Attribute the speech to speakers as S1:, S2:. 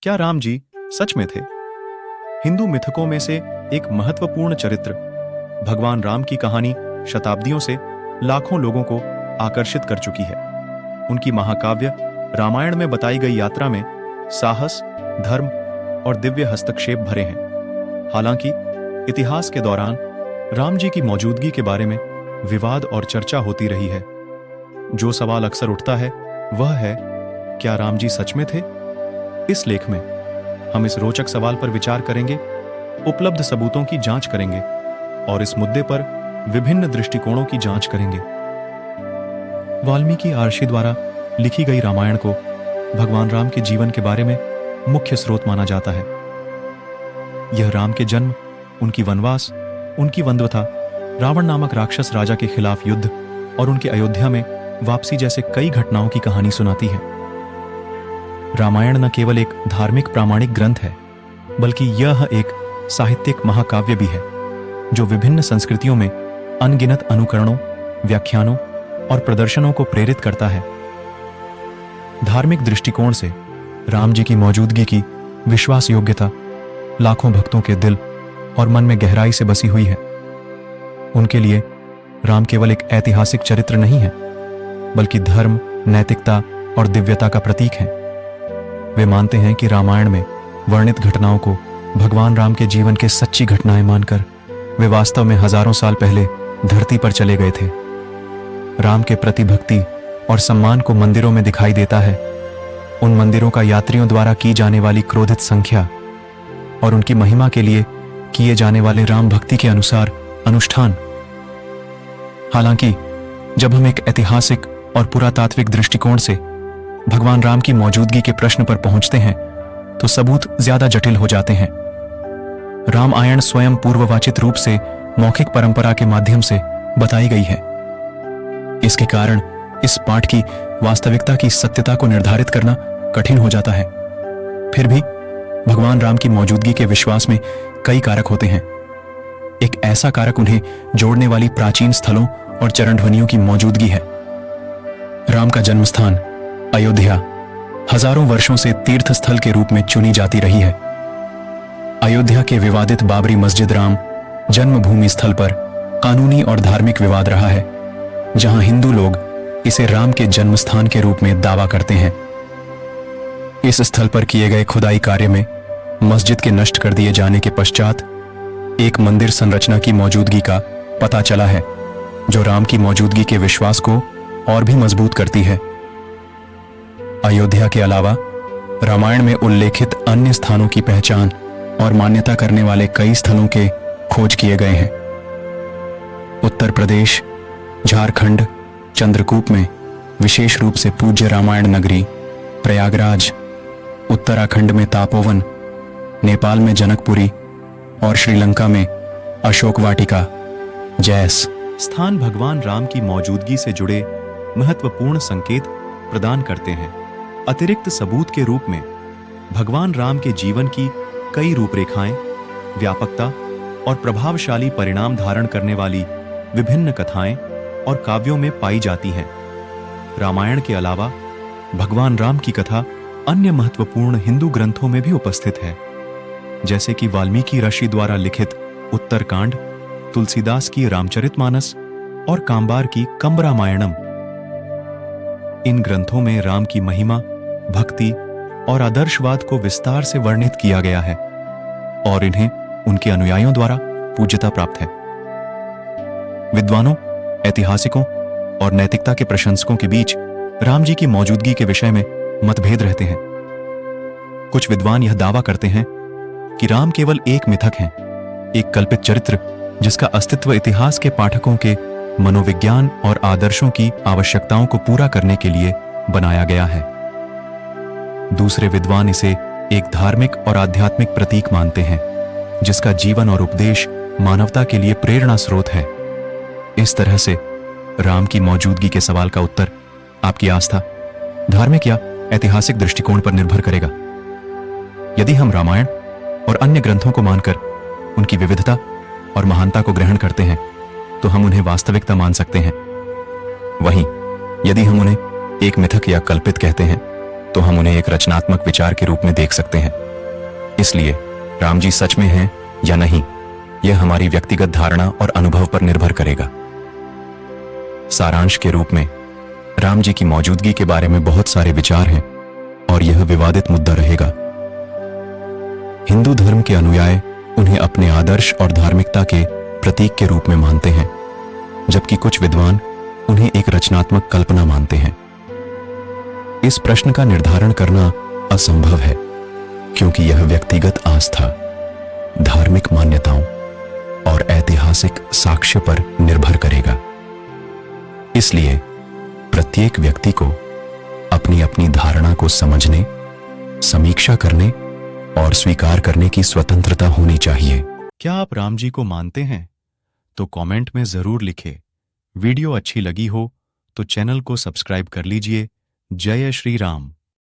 S1: क्या राम जी सच में थे? हिंदू मिथकों में से एक महत्वपूर्ण चरित्र भगवान राम की कहानी शताब्दियों से लाखों लोगों को आकर्षित कर चुकी है। उनकी महाकाव्य रामायण में बताई गई यात्रा में साहस, धर्म और दिव्य हस्तक्षेप भरे हैं। हालांकि इतिहास के दौरान राम जी की मौजूदगी के बारे में विवाद और चर्चा होती रही है। जो सवाल अक्सर उठता है वह है, क्या राम जी सच में थे? इस लेख में हम इस रोचक सवाल पर विचार करेंगे, उपलब्ध सबूतों की जांच करेंगे और इस मुद्दे पर विभिन्न दृष्टिकोणों की जांच करेंगे। वाल्मीकि महर्षि द्वारा लिखी गई रामायण को भगवान राम के जीवन के बारे में मुख्य स्रोत माना जाता है। यह राम के जन्म, उनकी वनवास, उनकी वंध्यता, रावण नामक राक्षस राजा के खिलाफ युद्ध और उनके अयोध्या में वापसी जैसे कई घटनाओं की कहानी सुनाती है। रामायण न केवल एक धार्मिक प्रामाणिक ग्रंथ है, बल्कि यह एक साहित्यिक महाकाव्य भी है जो विभिन्न संस्कृतियों में अनगिनत अनुकरणों, व्याख्यानों और प्रदर्शनों को प्रेरित करता है। धार्मिक दृष्टिकोण से राम जी की मौजूदगी की विश्वास योग्यता लाखों भक्तों के दिल और मन में गहराई से बसी हुई है। उनके लिए राम केवल एक ऐतिहासिक चरित्र नहीं है, बल्कि धर्म, नैतिकता और दिव्यता का प्रतीक है। वे मानते हैं कि रामायण में वर्णित घटनाओं को भगवान राम के जीवन के सच्ची घटनाएं मानकर वे वास्तव में हजारों साल पहले धरती पर चले गए थे। राम के प्रति भक्ति और सम्मान को मंदिरों में दिखाई देता है। उन मंदिरों का यात्रियों द्वारा की जाने वाली क्रोधित संख्या और उनकी महिमा के लिए किए जाने वाले राम भक्ति के अनुसार अनुष्ठान। हालांकि जब हम एक ऐतिहासिक और पुरातात्विक दृष्टिकोण से भगवान राम की मौजूदगी के प्रश्न पर पहुंचते हैं तो सबूत ज्यादा जटिल हो जाते हैं। रामायण स्वयं पूर्ववाचित रूप से मौखिक परंपरा के माध्यम से बताई गई है। इसके कारण इस पाठ की वास्तविकता की सत्यता को निर्धारित करना कठिन हो जाता है। फिर भी भगवान राम की मौजूदगी के विश्वास में कई कारक होते हैं। एक ऐसा कारक उन्हें जोड़ने वाली प्राचीन स्थलों और चरण ध्वनियों की मौजूदगी है। राम का जन्मस्थान अयोध्या हजारों वर्षों से तीर्थ स्थल के रूप में चुनी जाती रही है। अयोध्या के विवादित बाबरी मस्जिद राम जन्मभूमि स्थल पर कानूनी और धार्मिक विवाद रहा है, जहां हिंदू लोग इसे राम के जन्मस्थान के रूप में दावा करते हैं। इस स्थल पर किए गए खुदाई कार्य में मस्जिद के नष्ट कर दिए जाने के पश्चात एक मंदिर संरचना की मौजूदगी का पता चला है, जो राम की मौजूदगी के विश्वास को और भी मजबूत करती है। अयोध्या के अलावा रामायण में उल्लेखित अन्य स्थानों की पहचान और मान्यता करने वाले कई स्थलों के खोज किए गए हैं। उत्तर प्रदेश, झारखंड, चंद्रकूप में विशेष रूप से पूज्य रामायण नगरी, प्रयागराज, उत्तराखंड में तापोवन, नेपाल में जनकपुरी और श्रीलंका में अशोक वाटिका जैस स्थान भगवान राम की मौजूदगी से जुड़े महत्वपूर्ण संकेत प्रदान करते हैं। अतिरिक्त सबूत के रूप में भगवान राम के जीवन की कई रूपरेखाएं, व्यापकता और प्रभावशाली परिणाम धारण करने वाली विभिन्न कथाएं और काव्यों में पाई जाती हैं। रामायण के अलावा भगवान राम की कथा अन्य महत्वपूर्ण हिंदू ग्रंथों में भी उपस्थित है, जैसे कि वाल्मीकि महर्षि द्वारा लिखित उत्तरकांड, तुलसीदास की रामचरितमानस और कांबार की कंबरामायणम। इन ग्रंथों में राम की महिमा, भक्ति और आदर्शवाद को विस्तार से वर्णित किया गया है और इन्हें उनके अनुयायियों द्वारा पूज्यता प्राप्त है। विद्वानों, ऐतिहासिकों और नैतिकता के प्रशंसकों के बीच राम जी की मौजूदगी के विषय में मतभेद रहते हैं। कुछ विद्वान यह दावा करते हैं कि राम केवल एक मिथक हैं, एक कल्पित चरित्र जिसका अस्तित्व इतिहास के पाठकों के मनोविज्ञान और आदर्शों की आवश्यकताओं को पूरा करने के लिए बनाया गया है। दूसरे विद्वान इसे एक धार्मिक और आध्यात्मिक प्रतीक मानते हैं, जिसका जीवन और उपदेश मानवता के लिए प्रेरणा स्रोत है। इस तरह से राम की मौजूदगी के सवाल का उत्तर आपकी आस्था, धार्मिक या ऐतिहासिक दृष्टिकोण पर निर्भर करेगा। यदि हम रामायण और अन्य ग्रंथों को मानकर उनकी विविधता और महानता को ग्रहण करते हैं, तो हम उन्हें वास्तविकता मान सकते हैं। वहीं यदि हम उन्हें एक मिथक या कल्पित कहते हैं, तो हम उन्हें एक रचनात्मक विचार के रूप में देख सकते हैं। इसलिए राम जी सच में हैं या नहीं, यह हमारी व्यक्तिगत धारणा और अनुभव पर निर्भर करेगा। सारांश के रूप में, राम जी की मौजूदगी के बारे में बहुत सारे विचार हैं और यह विवादित मुद्दा रहेगा। हिंदू धर्म के अनुयायी उन्हें अपने आदर्श और धार्मिकता के प्रतीक के रूप में मानते हैं, जबकि कुछ विद्वान उन्हें एक रचनात्मक कल्पना मानते हैं। इस प्रश्न का निर्धारण करना असंभव है, क्योंकि यह व्यक्तिगत आस्था, धार्मिक मान्यताओं और ऐतिहासिक साक्ष्य पर निर्भर करेगा। इसलिए प्रत्येक व्यक्ति को अपनी अपनी धारणा को समझने, समीक्षा करने और स्वीकार करने की स्वतंत्रता होनी चाहिए। क्या आप राम जी को मानते हैं? तो कमेंट में जरूर लिखें। वीडियो अच्छी लगी हो तो चैनल को सब्सक्राइब कर लीजिए। जय श्री राम।